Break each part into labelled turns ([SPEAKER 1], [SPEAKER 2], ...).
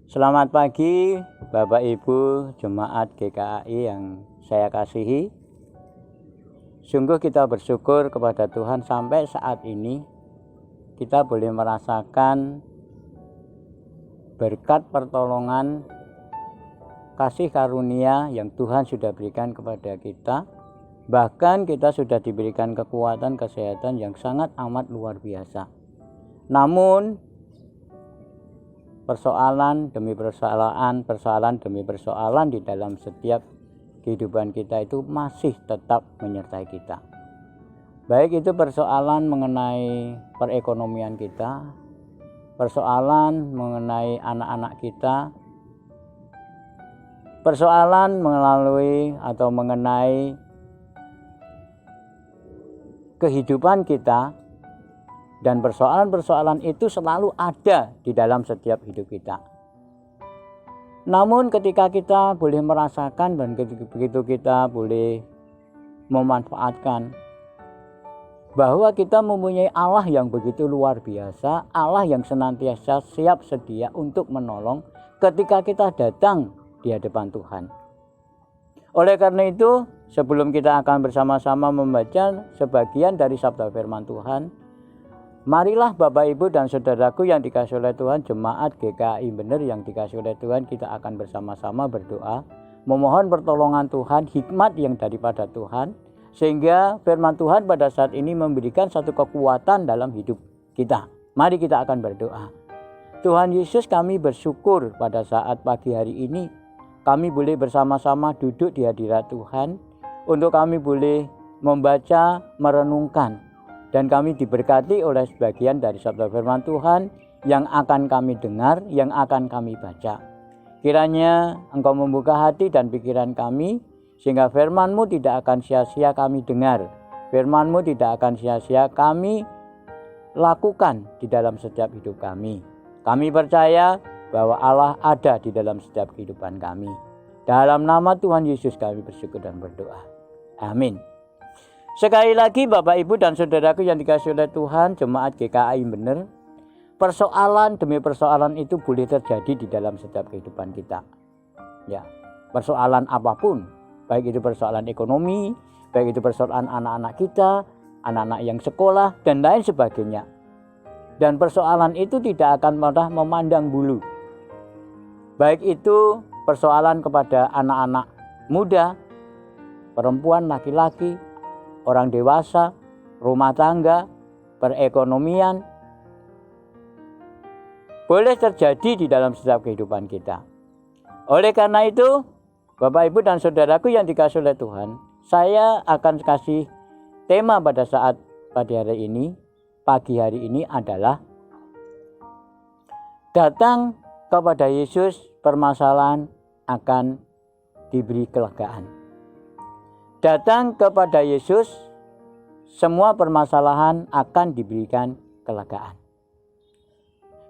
[SPEAKER 1] Selamat pagi Bapak Ibu Jemaat GKAI yang saya kasihi. Sungguh kita bersyukur kepada Tuhan sampai saat ini kita boleh merasakan berkat pertolongan kasih karunia yang Tuhan sudah berikan kepada kita. Bahkan kita sudah diberikan kekuatan kesehatan yang sangat amat luar biasa. Namun persoalan demi persoalan demi persoalan di dalam setiap kehidupan kita itu masih tetap menyertai kita. Baik itu persoalan mengenai perekonomian kita, persoalan mengenai anak-anak kita, persoalan melalui atau mengenai kehidupan kita. Dan persoalan-persoalan itu selalu ada di dalam setiap hidup kita. Namun ketika kita boleh merasakan dan begitu kita boleh memanfaatkan bahwa kita mempunyai Allah yang begitu luar biasa, Allah yang senantiasa siap sedia untuk menolong ketika kita datang di hadapan Tuhan. Oleh karena itu, sebelum kita akan bersama-sama membaca sebagian dari sabda firman Tuhan, marilah Bapak Ibu dan Saudaraku yang dikasihi oleh Tuhan, jemaat GKAI benar yang dikasihi oleh Tuhan, kita akan bersama-sama berdoa, memohon pertolongan Tuhan, hikmat yang daripada Tuhan, sehingga firman Tuhan pada saat ini memberikan satu kekuatan dalam hidup kita. Mari kita akan berdoa. Tuhan Yesus, kami bersyukur pada saat pagi hari ini, kami boleh bersama-sama duduk di hadirat Tuhan, untuk kami boleh membaca, merenungkan, dan kami diberkati oleh sebagian dari sabda firman Tuhan yang akan kami dengar, yang akan kami baca. Kiranya Engkau membuka hati dan pikiran kami, sehingga firman-Mu tidak akan sia-sia kami dengar. Firman-Mu tidak akan sia-sia kami lakukan di dalam setiap hidup kami. Kami percaya bahwa Allah ada di dalam setiap kehidupan kami. Dalam nama Tuhan Yesus kami bersyukur dan berdoa. Amin. Sekali lagi Bapak Ibu dan Saudaraku yang dikasihi oleh Tuhan, jemaat GKAI benar, persoalan demi persoalan itu boleh terjadi di dalam setiap kehidupan kita. Ya, persoalan apapun, baik itu persoalan ekonomi, baik itu persoalan anak-anak kita, anak-anak yang sekolah dan lain sebagainya. Dan persoalan itu tidak akan pernah memandang bulu. Baik itu persoalan kepada anak-anak muda, perempuan, laki-laki, orang dewasa, rumah tangga, perekonomian, boleh terjadi di dalam setiap kehidupan kita. Oleh karena itu, Bapak Ibu dan Saudaraku yang dikasihi oleh Tuhan, saya akan kasih tema pada saat pagi hari ini adalah datang kepada Yesus, permasalahan akan diberi kelegaan. Datang kepada Yesus, semua permasalahan akan diberikan kelegaan.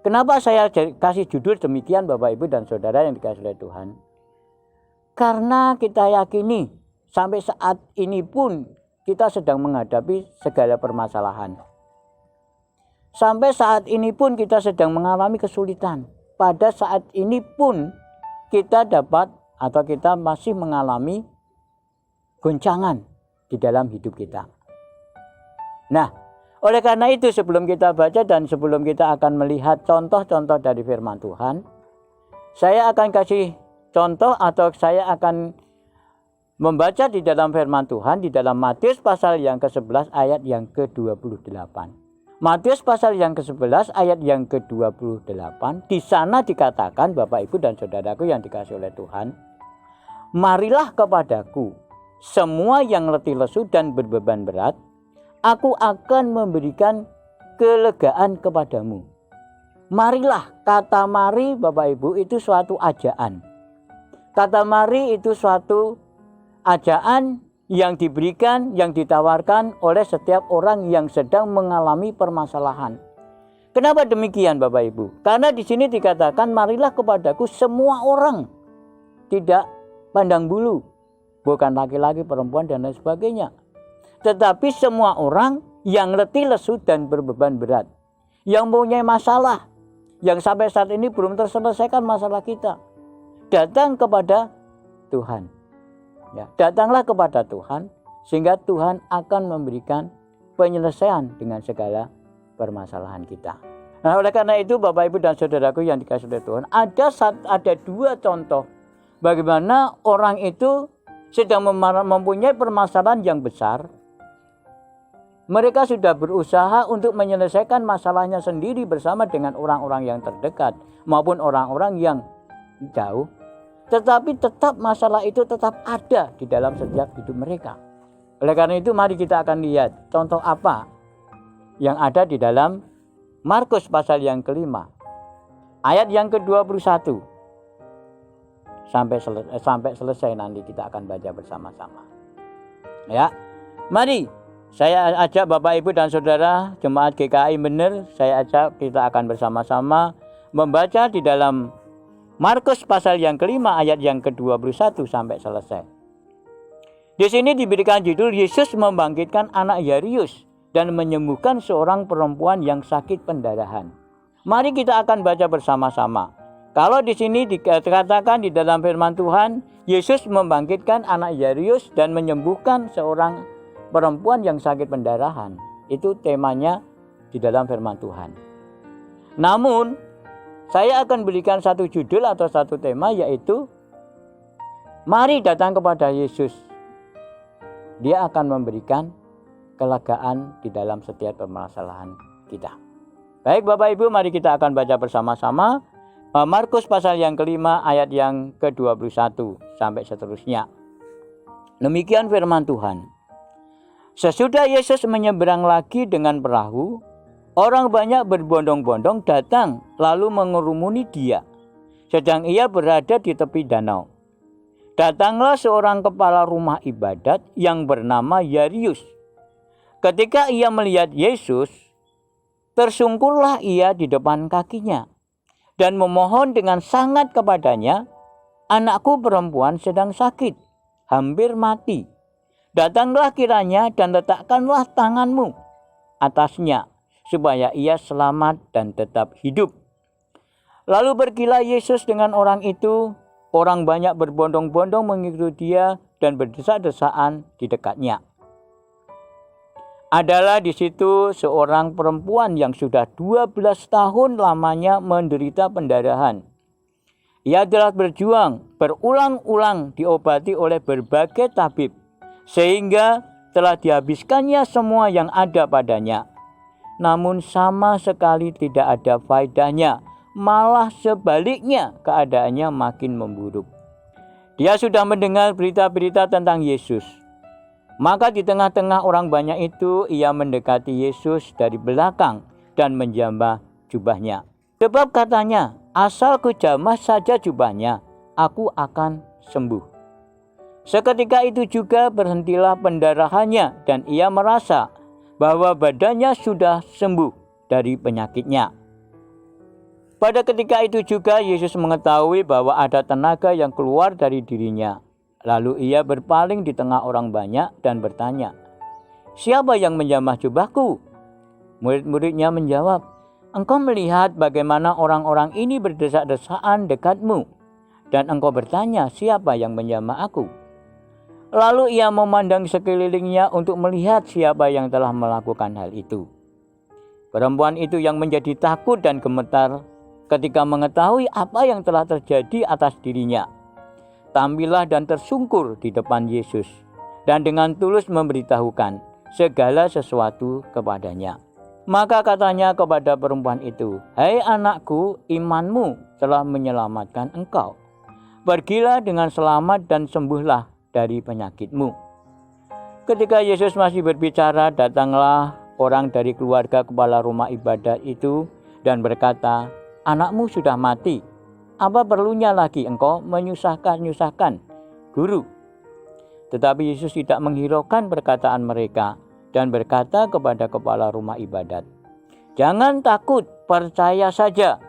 [SPEAKER 1] Kenapa saya kasih judul demikian Bapak Ibu dan Saudara yang dikasihi oleh Tuhan? Karena kita yakini sampai saat ini pun kita sedang menghadapi segala permasalahan. Sampai saat ini pun kita sedang mengalami kesulitan. Pada saat ini pun kita dapat atau kita masih mengalami goncangan di dalam hidup kita. Nah, oleh karena itu sebelum kita baca dan sebelum kita akan melihat contoh-contoh dari firman Tuhan, saya akan kasih contoh atau saya akan membaca di dalam firman Tuhan di dalam Matius pasal yang ke-11 ayat yang ke-28. Matius pasal yang ke-11 ayat yang ke-28, di sana dikatakan, Bapak Ibu dan Saudaraku yang dikasihi oleh Tuhan, marilah kepadaku semua yang letih lesu dan berbeban berat, aku akan memberikan kelegaan kepadamu. Marilah, kata mari Bapak Ibu itu suatu ajaan. Kata mari itu suatu ajaan yang diberikan, yang ditawarkan oleh setiap orang yang sedang mengalami permasalahan. Kenapa demikian Bapak Ibu? Karena di sini dikatakan marilah kepadaku semua orang, tidak pandang bulu, bukan laki-laki, perempuan dan lain sebagainya, tetapi semua orang yang letih lesu dan berbeban berat, yang mempunyai masalah, yang sampai saat ini belum terselesaikan masalah kita. Datang kepada Tuhan. Ya, datanglah kepada Tuhan sehingga Tuhan akan memberikan penyelesaian dengan segala permasalahan kita. Nah, oleh karena itu Bapak Ibu dan Saudaraku yang dikasihi oleh Tuhan, ada dua contoh bagaimana orang itu sedang mempunyai permasalahan yang besar. Mereka sudah berusaha untuk menyelesaikan masalahnya sendiri bersama dengan orang-orang yang terdekat maupun orang-orang yang jauh. Tetapi tetap masalah itu tetap ada di dalam setiap hidup mereka. Oleh karena itu mari kita akan lihat contoh apa yang ada di dalam Markus pasal yang kelima. Ayat yang ke-21. Sampai selesai nanti kita akan baca bersama-sama. Ya. Mari saya ajak Bapak Ibu dan Saudara Jemaat GKI Bener, saya ajak kita akan bersama-sama membaca di dalam Markus pasal yang kelima ayat yang ke-21 sampai selesai. Di sini diberikan judul Yesus membangkitkan anak Yairus dan menyembuhkan seorang perempuan yang sakit pendarahan. Mari kita akan baca bersama-sama. Kalau di sini dikatakan di dalam firman Tuhan, Yesus membangkitkan anak Yairus dan menyembuhkan seorang perempuan yang sakit pendarahan. Itu temanya di dalam firman Tuhan. Namun, saya akan berikan satu judul atau satu tema, yaitu mari datang kepada Yesus. Dia akan memberikan kelegaan di dalam setiap permasalahan kita. Baik Bapak Ibu, mari kita akan baca bersama-sama Markus pasal yang kelima ayat yang ke-21 sampai seterusnya. Demikian firman Tuhan. Sesudah Yesus menyeberang lagi dengan perahu, orang banyak berbondong-bondong datang lalu mengerumuni dia, sedang ia berada di tepi danau. Datanglah seorang kepala rumah ibadat yang bernama Yairus. Ketika ia melihat Yesus, tersungkurlah ia di depan kakinya dan memohon dengan sangat kepadanya, "Anakku perempuan sedang sakit, hampir mati. Datanglah kiranya dan letakkanlah tanganmu atasnya, supaya ia selamat dan tetap hidup." Lalu pergilah Yesus dengan orang itu. Orang banyak berbondong-bondong mengikuti dia dan berdesak-desakan di dekatnya. Adalah di situ seorang perempuan yang sudah 12 tahun lamanya menderita pendarahan. Ia telah berjuang, berulang-ulang diobati oleh berbagai tabib, sehingga telah dihabiskannya semua yang ada padanya. Namun sama sekali tidak ada faedahnya. Malah sebaliknya keadaannya makin memburuk. Dia sudah mendengar berita-berita tentang Yesus. Maka di tengah-tengah orang banyak itu ia mendekati Yesus dari belakang dan menjamah jubahnya. Sebab katanya, asal ku jamah saja jubahnya, aku akan sembuh. Seketika itu juga berhentilah pendarahannya dan ia merasa bahwa badannya sudah sembuh dari penyakitnya. Pada ketika itu juga Yesus mengetahui bahwa ada tenaga yang keluar dari dirinya. Lalu ia berpaling di tengah orang banyak dan bertanya, "Siapa yang menjamah jubahku?" Murid-muridnya menjawab, "Engkau melihat bagaimana orang-orang ini berdesak-desakan dekatmu, dan engkau bertanya, siapa yang menjamah aku?" Lalu ia memandang sekelilingnya untuk melihat siapa yang telah melakukan hal itu. Perempuan itu yang menjadi takut dan gemetar ketika mengetahui apa yang telah terjadi atas dirinya, tampillah dan tersungkur di depan Yesus dan dengan tulus memberitahukan segala sesuatu kepadanya. Maka katanya kepada perempuan itu, "Hai anakku, imanmu telah menyelamatkan engkau. Pergilah dengan selamat dan sembuhlah dari penyakitmu." Ketika Yesus masih berbicara, datanglah orang dari keluarga kepala rumah ibadat itu dan berkata, "Anakmu sudah mati. Apa perlunya lagi engkau menyusahkan guru?" Tetapi Yesus tidak menghiraukan perkataan mereka dan berkata kepada kepala rumah ibadat, "Jangan takut, percaya saja."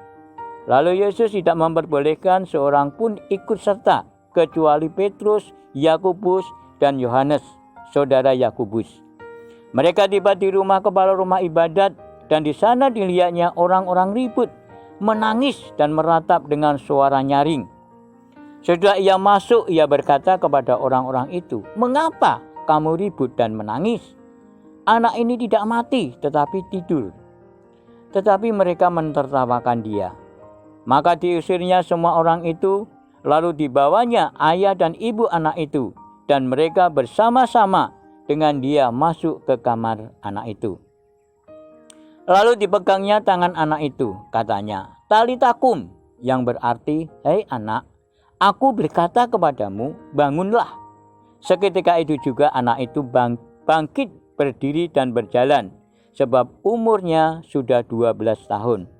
[SPEAKER 1] Lalu Yesus tidak memperbolehkan seorang pun ikut serta kecuali Petrus, Yakobus, dan Yohanes, saudara Yakobus. Mereka tiba di rumah kepala rumah ibadat dan di sana dilihatnya orang-orang ribut menangis dan meratap dengan suara nyaring. Setelah ia masuk, ia berkata kepada orang-orang itu, "Mengapa kamu ribut dan menangis? Anak ini tidak mati, tetapi tidur." Tetapi mereka mentertawakan dia. Maka diusirnya semua orang itu, lalu dibawanya ayah dan ibu anak itu, dan mereka bersama-sama dengan dia masuk ke kamar anak itu. Lalu dipegangnya tangan anak itu, katanya, "Talita kum," yang berarti, "Hei anak, aku berkata kepadamu, bangunlah." Seketika itu juga anak itu bangkit berdiri dan berjalan, sebab umurnya sudah 12 tahun.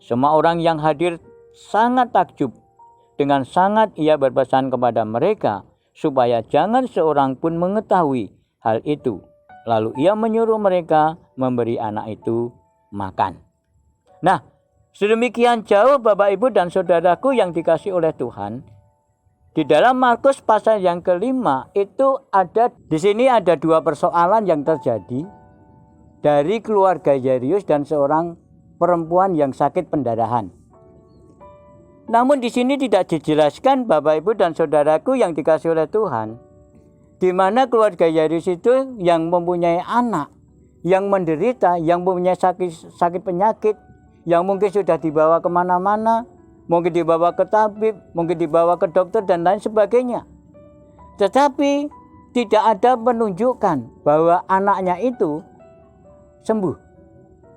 [SPEAKER 1] Semua orang yang hadir sangat takjub. Dengan sangat ia berpesan kepada mereka supaya jangan seorang pun mengetahui hal itu. Lalu ia menyuruh mereka memberi anak itu makan. Nah, sedemikian jauh Bapak Ibu dan Saudaraku yang dikasihi oleh Tuhan. Di dalam Markus pasal yang kelima itu di sini ada dua persoalan yang terjadi dari keluarga Yairus dan seorang perempuan yang sakit pendarahan. Namun di sini tidak dijelaskan Bapak Ibu dan Saudaraku yang dikasihi oleh Tuhan, di mana keluarga Yairus itu yang mempunyai anak yang menderita, yang mempunyai sakit penyakit, yang mungkin sudah dibawa kemana-mana, mungkin dibawa ke tabib, mungkin dibawa ke dokter dan lain sebagainya. Tetapi tidak ada penunjukan bahwa anaknya itu sembuh.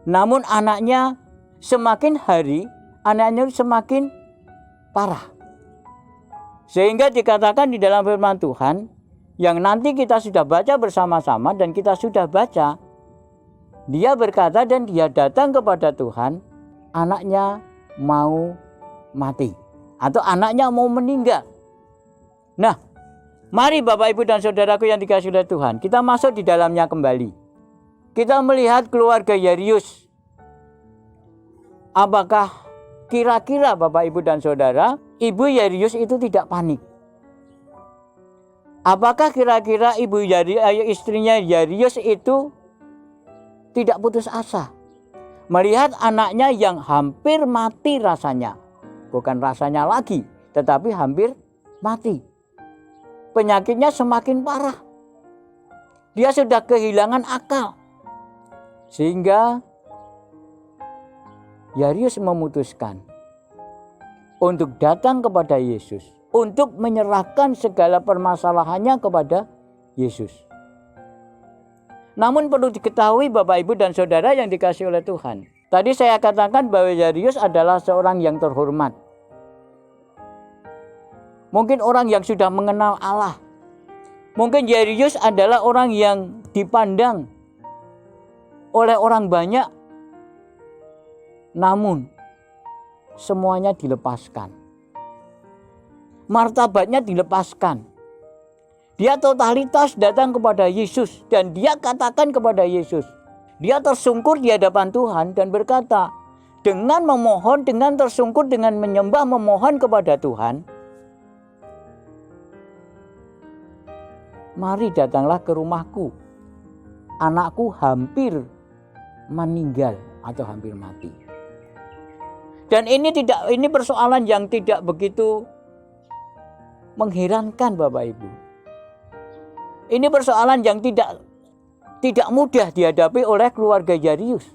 [SPEAKER 1] Namun anaknya semakin hari, anaknya semakin parah. Sehingga dikatakan di dalam firman Tuhan, yang nanti kita sudah baca bersama-sama dan kita sudah baca, dia berkata dan dia datang kepada Tuhan, anaknya mau mati atau anaknya mau meninggal. Nah, mari Bapak Ibu dan Saudaraku yang dikasihi oleh Tuhan, kita masuk di dalamnya kembali. Kita melihat keluarga Yairus. Apakah kira-kira Bapak Ibu dan Saudara, ibu Yairus itu tidak panik? Apakah kira-kira istrinya Yairus itu tidak putus asa melihat anaknya yang hampir mati rasanya? Bukan rasanya lagi, tetapi hampir mati. Penyakitnya semakin parah. Dia sudah kehilangan akal. Sehingga Yairus memutuskan untuk datang kepada Yesus, untuk menyerahkan segala permasalahannya kepada Yesus. Namun perlu diketahui Bapak Ibu dan Saudara yang dikasihi oleh Tuhan, tadi saya katakan bahwa Yairus adalah seorang yang terhormat. Mungkin orang yang sudah mengenal Allah. Mungkin Yairus adalah orang yang dipandang oleh orang banyak. Namun semuanya dilepaskan. Martabatnya dilepaskan. Dia totalitas datang kepada Yesus dan dia katakan kepada Yesus. Dia tersungkur di hadapan Tuhan dan berkata, dengan memohon, dengan tersungkur, dengan menyembah, memohon kepada Tuhan, "Mari datanglah ke rumahku. Anakku hampir meninggal atau hampir mati." Dan ini persoalan yang tidak begitu mengherankan Bapak Ibu. Ini persoalan yang tidak mudah dihadapi oleh keluarga Yairus.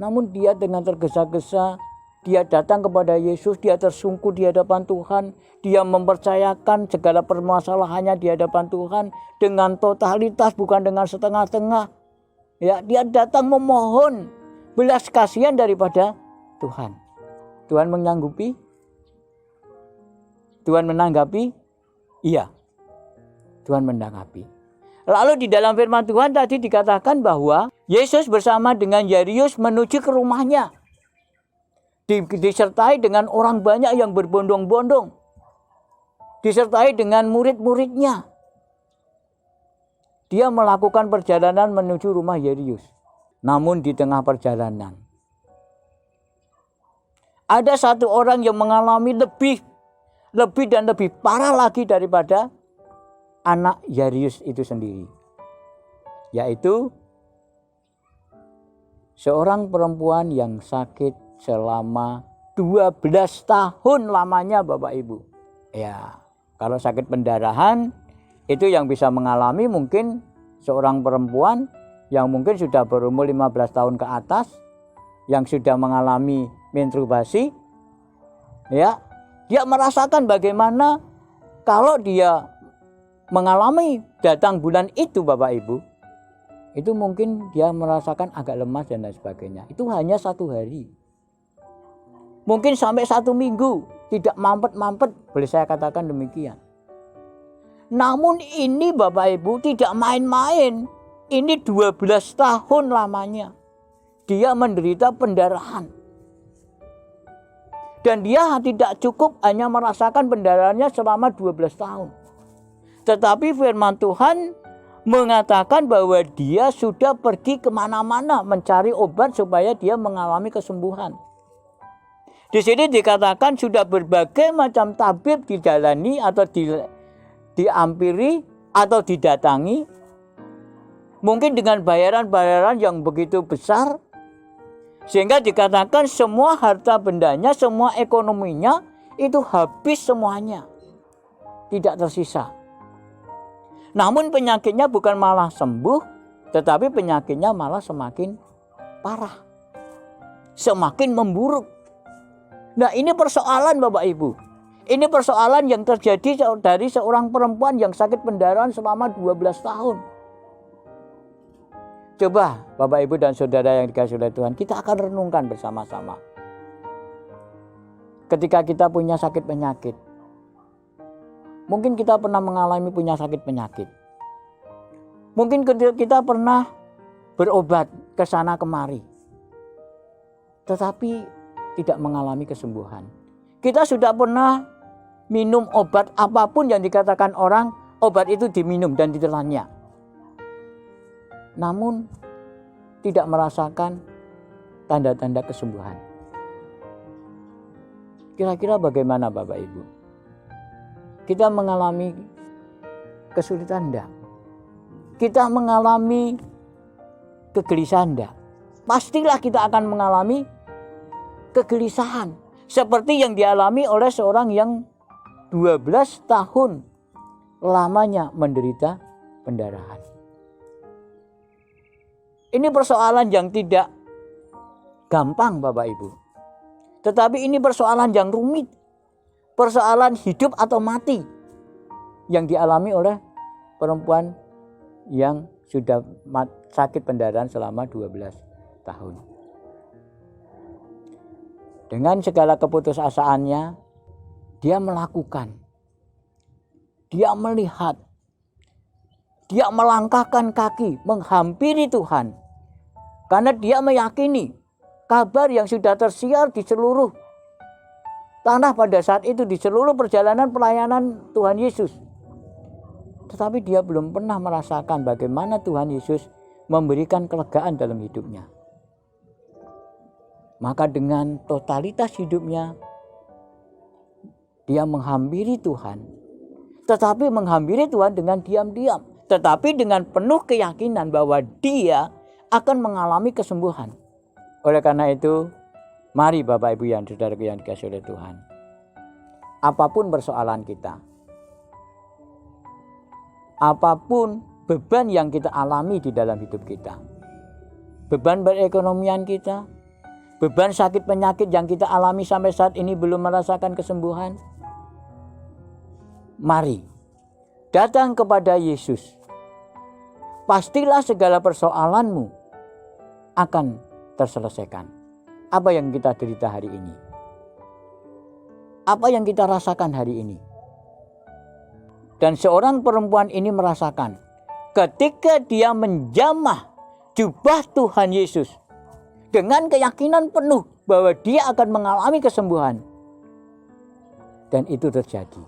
[SPEAKER 1] Namun dia dengan tergesa-gesa, dia datang kepada Yesus, dia tersungkur di hadapan Tuhan, dia mempercayakan segala permasalahannya di hadapan Tuhan dengan totalitas, bukan dengan setengah-setengah. Ya, dia datang memohon belas kasihan daripada Tuhan. Tuhan menyanggupi? Tuhan menanggapi? Iya, Tuhan menanggapi. Lalu di dalam firman Tuhan tadi dikatakan bahwa Yesus bersama dengan Yairus menuju ke rumahnya. Disertai dengan orang banyak yang berbondong-bondong. Disertai dengan murid-muridnya. Dia melakukan perjalanan menuju rumah Yairus. Namun di tengah perjalanan, ada satu orang yang mengalami lebih dan lebih parah lagi daripada anak Yairus itu sendiri. Yaitu seorang perempuan yang sakit selama 12 tahun lamanya Bapak Ibu. Ya, kalau sakit pendarahan itu yang bisa mengalami mungkin seorang perempuan yang mungkin sudah berumur 15 tahun ke atas, yang sudah mengalami menstruasi, ya, dia merasakan bagaimana kalau dia mengalami datang bulan itu Bapak Ibu, itu mungkin dia merasakan agak lemas dan lain sebagainya. Itu hanya 1 hari. Mungkin sampai 1 minggu tidak mampet-mampet, boleh saya katakan demikian. Namun ini Bapak Ibu tidak main-main. Ini 12 tahun lamanya dia menderita pendarahan. Dan dia tidak cukup hanya merasakan pendarahannya selama 12 tahun. Tetapi firman Tuhan mengatakan bahwa dia sudah pergi kemana-mana mencari obat supaya dia mengalami kesembuhan. Di sini dikatakan sudah berbagai macam tabib dijalani atau diampiri atau didatangi. Mungkin dengan bayaran-bayaran yang begitu besar. Sehingga dikatakan semua harta bendanya, semua ekonominya itu habis semuanya. Tidak tersisa. Namun penyakitnya bukan malah sembuh, tetapi penyakitnya malah semakin parah. Semakin memburuk. Nah, ini persoalan Bapak Ibu. Ini persoalan yang terjadi dari seorang perempuan yang sakit pendarahan selama 12 tahun. Coba Bapak Ibu dan Saudara yang dikasihi oleh Tuhan, kita akan renungkan bersama-sama. Ketika kita punya sakit penyakit, mungkin kita pernah mengalami punya sakit penyakit. Mungkin kita pernah berobat ke sana kemari, tetapi tidak mengalami kesembuhan. Kita sudah pernah minum obat apapun yang dikatakan orang, obat itu diminum dan ditelannya. Namun tidak merasakan tanda-tanda kesembuhan. Kira-kira bagaimana Bapak Ibu? Kita mengalami kesulitan enggak? Kita mengalami kegelisahan enggak? Pastilah kita akan mengalami kegelisahan. Seperti yang dialami oleh seorang yang 12 tahun lamanya menderita pendarahan. Ini persoalan yang tidak gampang Bapak Ibu. Tetapi ini persoalan yang rumit. Persoalan hidup atau mati yang dialami oleh perempuan yang sudah sakit pendarahan selama 12 tahun. Dengan segala keputusasaannya, dia melakukan. Dia melihat. Dia melangkahkan kaki menghampiri Tuhan. Karena dia meyakini kabar yang sudah tersiar di seluruh tanah pada saat itu, di seluruh perjalanan pelayanan Tuhan Yesus. Tetapi dia belum pernah merasakan bagaimana Tuhan Yesus memberikan kelegaan dalam hidupnya. Maka dengan totalitas hidupnya, dia menghampiri Tuhan. Tetapi menghampiri Tuhan dengan diam-diam. Tetapi dengan penuh keyakinan bahwa dia akan mengalami kesembuhan. Oleh karena itu, mari Bapak Ibu yang saudara yang dikasihi oleh Tuhan. Apapun persoalan kita, apapun beban yang kita alami di dalam hidup kita, beban perekonomian kita, beban sakit penyakit yang kita alami sampai saat ini belum merasakan kesembuhan, mari datang kepada Yesus. Pastilah segala persoalanmu akan terselesaikan. Apa yang kita derita hari ini? Apa yang kita rasakan hari ini? Dan seorang perempuan ini merasakan ketika dia menjamah jubah Tuhan Yesus dengan keyakinan penuh bahwa dia akan mengalami kesembuhan. Dan itu terjadi.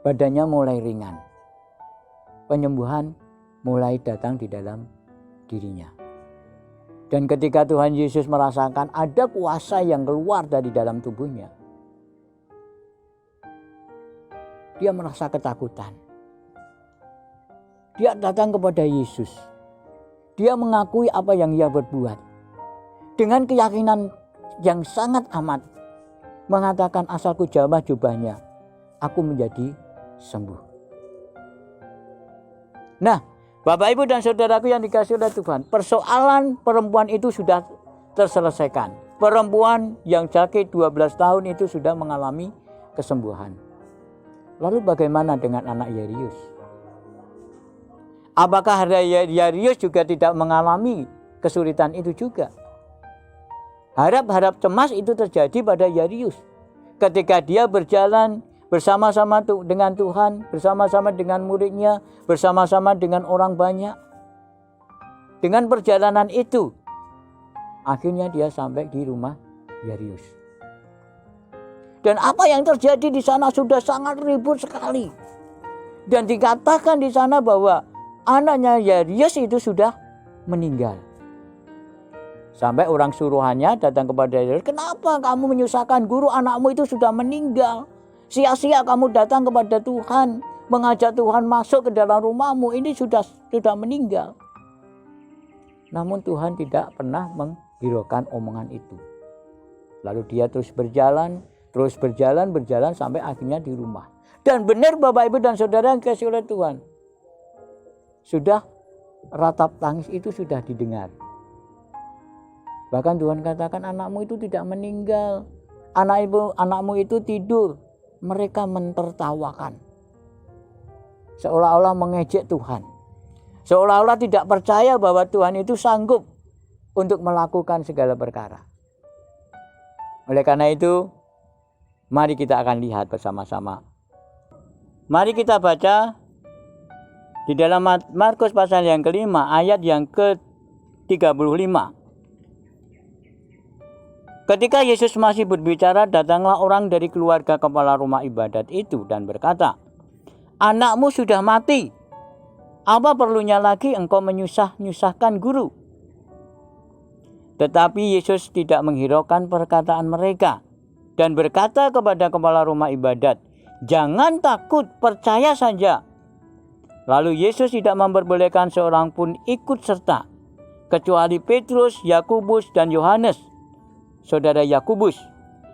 [SPEAKER 1] Badannya mulai ringan. Penyembuhan mulai datang di dalam dirinya. Dan ketika Tuhan Yesus merasakan ada kuasa yang keluar dari dalam tubuhnya, dia merasa ketakutan. Dia datang kepada Yesus. Dia mengakui apa yang ia berbuat. Dengan keyakinan yang sangat amat, mengatakan asalku jamah jubahnya, aku menjadi sembuh. Nah, Bapak Ibu dan saudaraku yang dikasihi oleh Tuhan, persoalan perempuan itu sudah terselesaikan. Perempuan yang sakit 12 tahun itu sudah mengalami kesembuhan. Lalu bagaimana dengan anak Yairus? Apakah Yairus juga tidak mengalami kesulitan itu juga? Harap-harap cemas itu terjadi pada Yairus. Ketika dia berjalan bersama-sama dengan Tuhan, bersama-sama dengan muridnya, bersama-sama dengan orang banyak. Dengan perjalanan itu, akhirnya dia sampai di rumah Yairus. Dan apa yang terjadi di sana sudah sangat ribut sekali. Dan dikatakan di sana bahwa anaknya Yairus itu sudah meninggal. Sampai orang suruhannya datang kepada Yairus, kenapa kamu menyusahkan guru, anakmu itu sudah meninggal. Sia-sia kamu datang kepada Tuhan, mengajak Tuhan masuk ke dalam rumahmu, ini sudah meninggal. Namun Tuhan tidak pernah menghiraukan omongan itu. Lalu dia terus berjalan sampai akhirnya di rumah. Dan benar Bapak Ibu dan Saudara yang dikasihi oleh Tuhan, sudah ratap tangis itu sudah didengar. Bahkan Tuhan katakan anakmu itu tidak meninggal, anakmu itu tidur. Mereka mentertawakan, seolah-olah mengejek Tuhan, seolah-olah tidak percaya bahwa Tuhan itu sanggup untuk melakukan segala perkara. Oleh karena itu, mari kita akan lihat bersama-sama. Mari kita baca di dalam Markus pasal yang kelima ayat yang ke-35. Ketika Yesus masih berbicara, datanglah orang dari keluarga kepala rumah ibadat itu dan berkata, anakmu sudah mati. Apa perlunya lagi engkau menyusahkan guru? Tetapi Yesus tidak menghiraukan perkataan mereka dan berkata kepada kepala rumah ibadat, jangan takut, percaya saja. Lalu Yesus tidak memperbolehkan seorang pun ikut serta, kecuali Petrus, Yakobus, dan Yohanes, saudara Yakobus.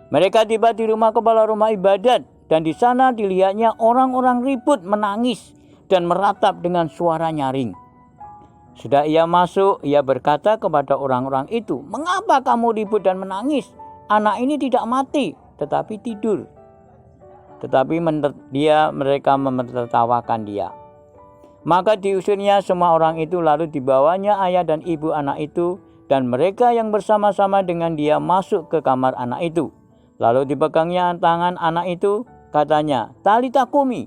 [SPEAKER 1] Mereka tiba di rumah kepala rumah ibadat dan di sana dilihatnya orang-orang ribut, menangis dan meratap dengan suara nyaring. Sudah ia masuk, ia berkata kepada orang-orang itu, mengapa kamu ribut dan menangis? Anak ini tidak mati, tetapi tidur. Tetapi mereka menertawakan dia. Maka diusirnya semua orang itu, lalu dibawanya ayah dan ibu anak itu, dan mereka yang bersama-sama dengan dia masuk ke kamar anak itu. Lalu dipegangnya tangan anak itu, katanya, Talita kumi,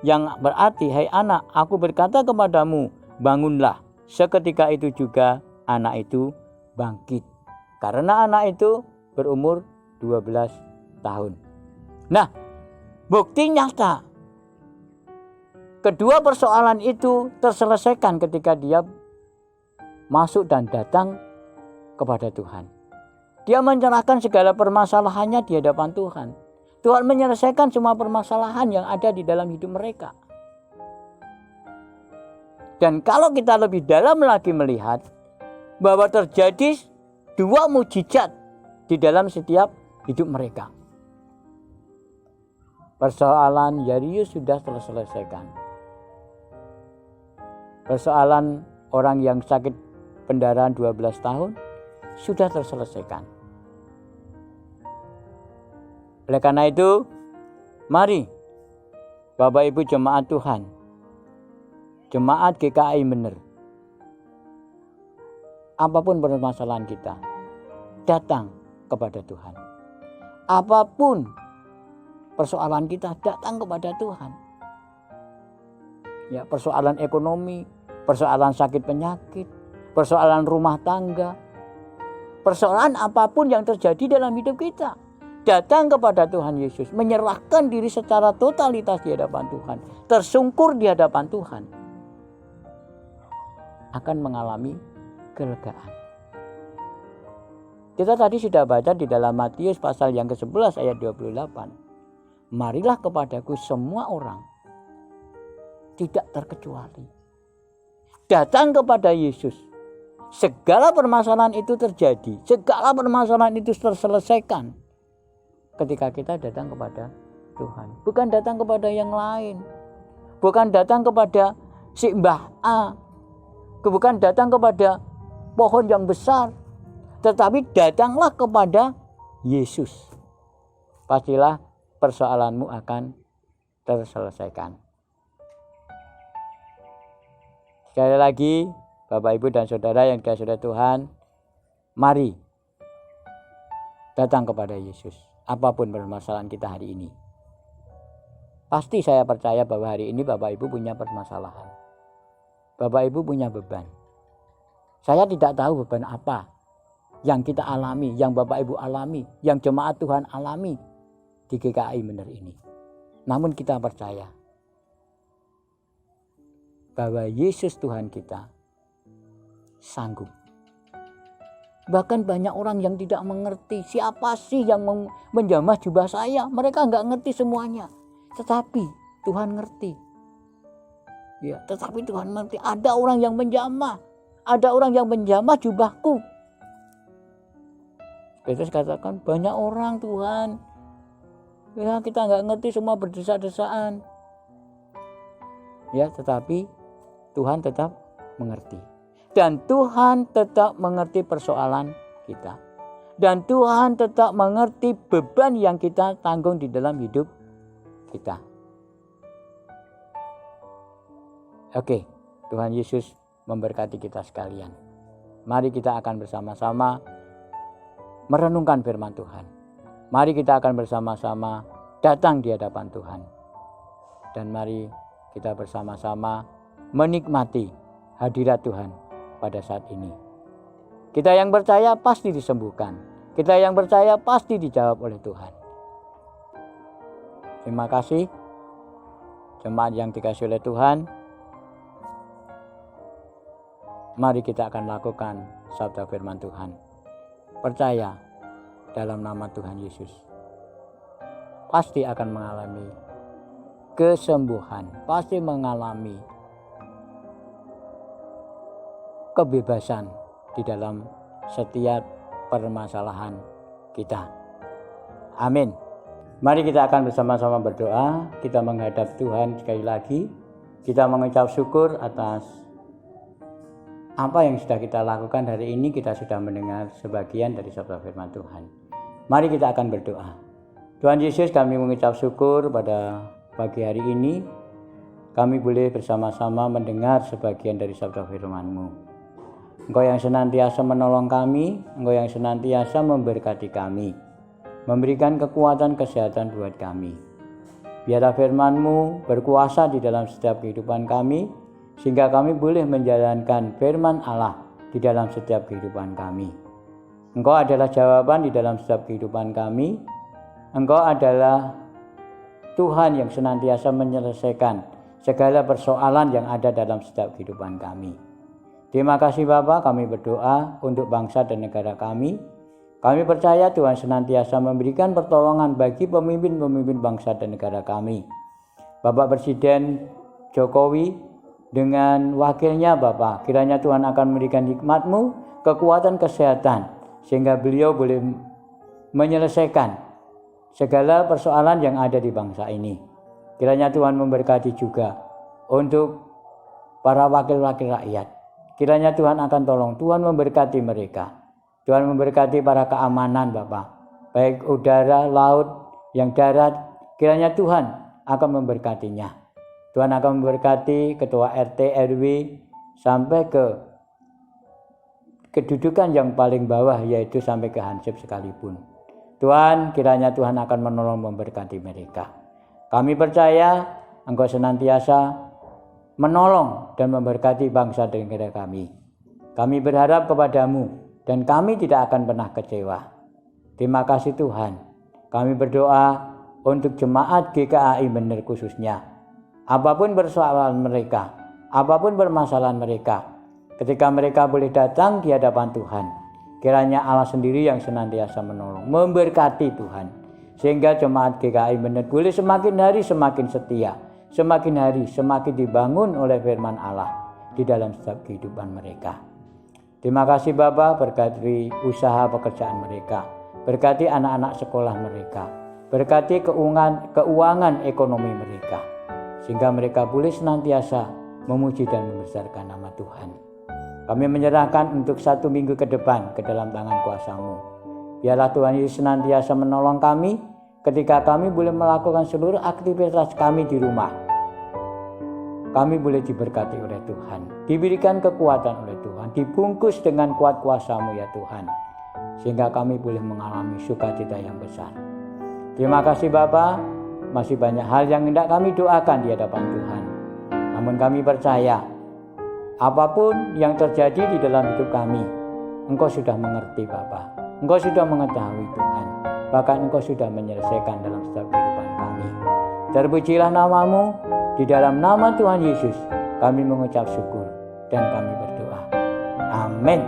[SPEAKER 1] yang berarti, hai anak, aku berkata kepadamu, bangunlah. Seketika itu juga anak itu bangkit. Karena anak itu berumur 12 tahun. Nah, bukti nyata. Kedua persoalan itu terselesaikan ketika dia masuk dan datang kepada Tuhan. Dia menyerahkan segala permasalahannya di hadapan Tuhan. Tuhan menyelesaikan semua permasalahan yang ada di dalam hidup mereka. Dan kalau kita lebih dalam lagi melihat bahwa terjadi dua mujizat di dalam setiap hidup mereka. Persoalan Yairus sudah terselesaikan. Persoalan orang yang sakit pendarahan 12 tahun sudah terselesaikan. Oleh karena itu, mari Bapak Ibu jemaat Tuhan, jemaat GKI benar, apapun permasalahan kita, datang kepada Tuhan. Apapun persoalan kita, datang kepada Tuhan. Ya, persoalan ekonomi, persoalan sakit penyakit, persoalan rumah tangga, persoalan apapun yang terjadi dalam hidup kita, datang kepada Tuhan Yesus, menyerahkan diri secara totalitas di hadapan Tuhan, tersungkur di hadapan Tuhan, akan mengalami kelegaan. Kita tadi sudah baca di dalam Matius pasal yang ke-11 ayat 28. Marilah kepadaku semua orang, tidak terkecuali. Datang kepada Yesus. segala permasalahan itu terjadi, segala permasalahan itu terselesaikan ketika kita datang kepada Tuhan. Bukan datang kepada yang lain, bukan datang kepada si Mbah A, bukan datang kepada pohon yang besar, tetapi datanglah kepada Yesus. Pastilah persoalanmu akan terselesaikan. Sekali lagi, Bapak, Ibu, dan Saudara yang dikasihi oleh Tuhan, mari datang kepada Yesus. Apapun permasalahan kita hari ini. Pasti saya percaya bahwa hari ini Bapak Ibu punya permasalahan. Bapak Ibu punya beban. Saya tidak tahu beban apa yang kita alami, yang Bapak Ibu alami, yang jemaat Tuhan alami di GKI Bener ini. Namun kita percaya bahwa Yesus Tuhan kita sanggup. Bahkan banyak orang yang tidak mengerti siapa sih yang menjamah jubah saya. Mereka nggak ngerti semuanya. Tetapi Tuhan ngerti. Ya, tetapi Tuhan ngerti. Ada orang yang menjamah. Ada orang yang menjamah jubahku. Petrus katakan banyak orang Tuhan. Ya, kita nggak ngerti, semua berdesak-desaan. Ya, tetapi Tuhan tetap mengerti. Dan Tuhan tetap mengerti persoalan kita. Dan Tuhan tetap mengerti beban yang kita tanggung di dalam hidup kita. Oke, Tuhan Yesus memberkati kita sekalian. Mari kita akan bersama-sama merenungkan firman Tuhan. Mari kita akan bersama-sama datang di hadapan Tuhan. Dan mari kita bersama-sama menikmati hadirat Tuhan pada saat ini. Kita yang percaya pasti disembuhkan. Kita yang percaya pasti dijawab oleh Tuhan. Terima kasih jemaat yang dikasihi oleh Tuhan. Mari kita akan lakukan sabda firman Tuhan. Percaya dalam nama Tuhan Yesus. Pasti akan mengalami kesembuhan, pasti mengalami kebebasan di dalam setiap permasalahan kita. Amin. Mari kita akan bersama-sama berdoa. Kita menghadap Tuhan sekali lagi. Kita mengucap syukur atas apa yang sudah kita lakukan hari ini. Kita sudah mendengar sebagian dari sabda firman Tuhan. Mari kita akan berdoa. Tuhan Yesus, kami mengucap syukur pada pagi hari ini. Kami boleh bersama-sama mendengar sebagian dari sabda firman-Mu. Engkau yang senantiasa menolong kami, Engkau yang senantiasa memberkati kami, memberikan kekuatan kesehatan buat kami. Biarlah firman-Mu berkuasa di dalam setiap kehidupan kami, sehingga kami boleh menjalankan firman Allah di dalam setiap kehidupan kami. Engkau adalah jawaban di dalam setiap kehidupan kami. Engkau adalah Tuhan yang senantiasa menyelesaikan segala persoalan yang ada dalam setiap kehidupan kami. Terima kasih Bapa, kami berdoa untuk bangsa dan negara kami. Kami percaya Tuhan senantiasa memberikan pertolongan bagi pemimpin-pemimpin bangsa dan negara kami. Bapak Presiden Jokowi dengan wakilnya Bapak, kiranya Tuhan akan memberikan hikmat-Mu, kekuatan kesehatan, sehingga beliau boleh menyelesaikan segala persoalan yang ada di bangsa ini. Kiranya Tuhan memberkati juga untuk para wakil-wakil rakyat. Kiranya Tuhan akan tolong, Tuhan memberkati mereka. Tuhan memberkati para keamanan Bapak, baik udara, laut, yang darat. Kiranya Tuhan akan memberkatinya. Tuhan akan memberkati ketua RT, RW, sampai ke kedudukan yang paling bawah, yaitu sampai ke hansip sekalipun. Tuhan, kiranya Tuhan akan menolong memberkati mereka. Kami percaya Engkau senantiasa menolong dan memberkati bangsa dan negara kami. Kami berharap kepadamu dan kami tidak akan pernah kecewa. Terima kasih Tuhan. Kami berdoa untuk jemaat GKI Bener khususnya. Apapun persoalan mereka, apapun permasalahan mereka, ketika mereka boleh datang di hadapan Tuhan, kiranya Allah sendiri yang senantiasa menolong, memberkati Tuhan. Sehingga jemaat GKI Bener boleh semakin hari semakin setia, semakin hari semakin dibangun oleh firman Allah di dalam setiap kehidupan mereka. Terima kasih Bapa, berkati usaha pekerjaan mereka, berkati anak-anak sekolah mereka, berkati keuangan ekonomi mereka, sehingga mereka boleh senantiasa memuji dan membesarkan nama Tuhan. Kami menyerahkan untuk 1 minggu ke depan ke dalam tangan kuasa-Mu. Biarlah Tuhan Yesus senantiasa menolong kami ketika kami boleh melakukan seluruh aktivitas kami di rumah. Kami boleh diberkati oleh Tuhan, diberikan kekuatan oleh Tuhan, dibungkus dengan kuat kuasa-Mu ya Tuhan, sehingga kami boleh mengalami sukacita yang besar. Terima kasih Bapa, masih banyak hal yang hendak kami doakan di hadapan Tuhan. Namun kami percaya, apapun yang terjadi di dalam hidup kami, Engkau sudah mengerti Bapa, Engkau sudah mengetahui Tuhan, bahkan Engkau sudah menyelesaikan dalam setiap kehidupan kami. Terpujilah nama-Mu. Di dalam nama Tuhan Yesus kami mengucap syukur dan kami berdoa. Amin.